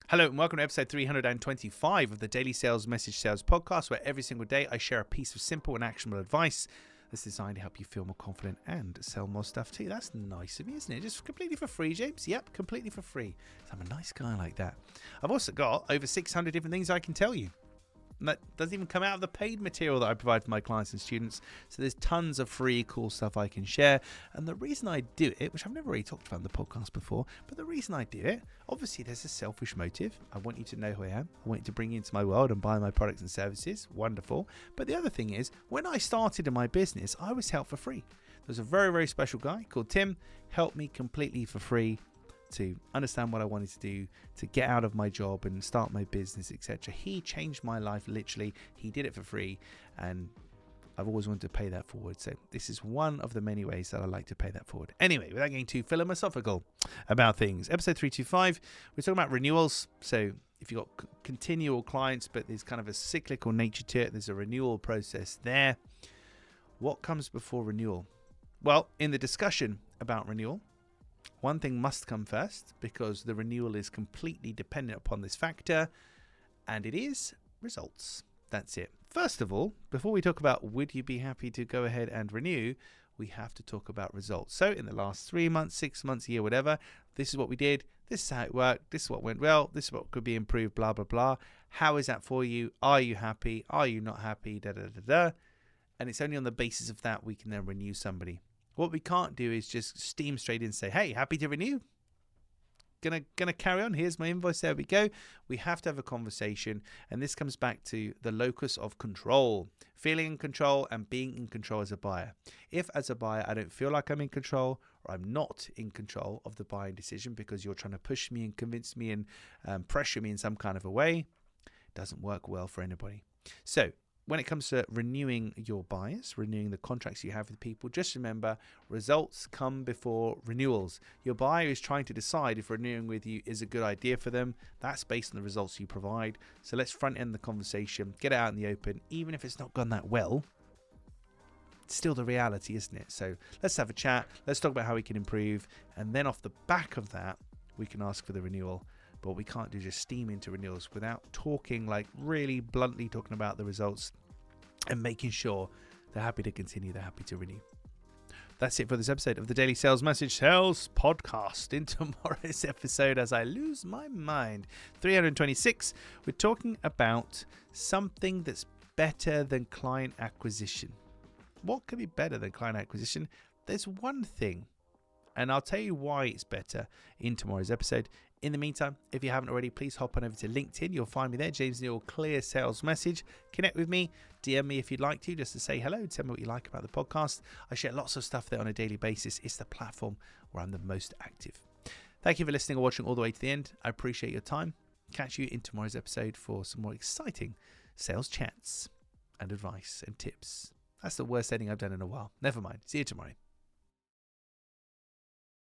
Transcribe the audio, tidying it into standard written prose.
Hello and welcome to episode 325 of the Daily Sales Message Sales Podcast, where every single day I share a piece of simple and actionable advice that's designed to help you feel more confident and sell more stuff too. That's nice of me, isn't it? Just completely for free, James. Yep, completely for free. I'm a nice guy like that. I've also got over 600 different things I can tell you. And that doesn't even come out of the paid material that I provide for my clients and students. So there's tons of free, cool stuff I can share. And the reason I do it, which I've never really talked about in the podcast before, but the reason I do it, obviously there's a selfish motive. I want you to know who I am. I want you to bring you into my world and buy my products and services. Wonderful. But the other thing is, when I started in my business, I was helped for free. There's a very, very special guy called Tim, helped me completely for free to understand what I wanted to do, to get out of my job and start my business, etc. He changed my life, literally. He did it for free, and I've always wanted to pay that forward. So this is one of the many ways that I like to pay that forward. Anyway, without getting too philosophical about things, episode 325, we're talking about renewals. So if you've got continual clients, but there's kind of a cyclical nature to it, there's a renewal process there. What comes before renewal? Well, in the discussion about renewal, one thing must come first, because the renewal is completely dependent upon this factor, and it is results. That's it. First of all, before we talk about would you be happy to go ahead and renew, we have to talk about results. So in the last 3 months, 6 months, a year, whatever, this is what we did. This is how it worked. This is what went well. This is what could be improved, blah, blah, blah. How is that for you? Are you happy? Are you not happy? Da, da, da, da. And it's only on the basis of that we can then renew somebody. What we can't do is just steam straight in and say, hey, happy to renew. Gonna carry on. Here's my invoice. There we go. We have to have a conversation. And this comes back to the locus of control. Feeling in control and being in control as a buyer. If as a buyer I don't feel like I'm in control, or I'm not in control of the buying decision because you're trying to push me and convince me and pressure me in some kind of a way, it doesn't work well for anybody. So when it comes to renewing your buyers, renewing the contracts you have with people, just remember, results come before renewals. Your buyer is trying to decide if renewing with you is a good idea for them. That's based on the results you provide. So let's front end the conversation, get it out in the open. Even if it's not gone that well, it's still the reality, isn't it? So let's have a chat. Let's talk about how we can improve. And then off the back of that, we can ask for the renewal. But we can't do just steam into renewals without talking, like really bluntly talking about the results and making sure they're happy to continue, they're happy to renew. That's it for this episode of the Daily Sales Message Sales Podcast. In tomorrow's episode, as I lose my mind, 326, we're talking about something that's better than client acquisition. What could be better than client acquisition? There's one thing, and I'll tell you why it's better in tomorrow's episode. In the meantime, if you haven't already, please hop on over to LinkedIn. You'll find me there, James Neal, Clear Sales Message. Connect with me, DM me if you'd like to, just to say hello, tell me what you like about the podcast. I share lots of stuff there on a daily basis. It's the platform where I'm the most active. Thank you for listening or watching all the way to the end. I appreciate your time. Catch you in tomorrow's episode for some more exciting sales chats and advice and tips. That's the worst ending I've done in a while. Never mind. See you tomorrow.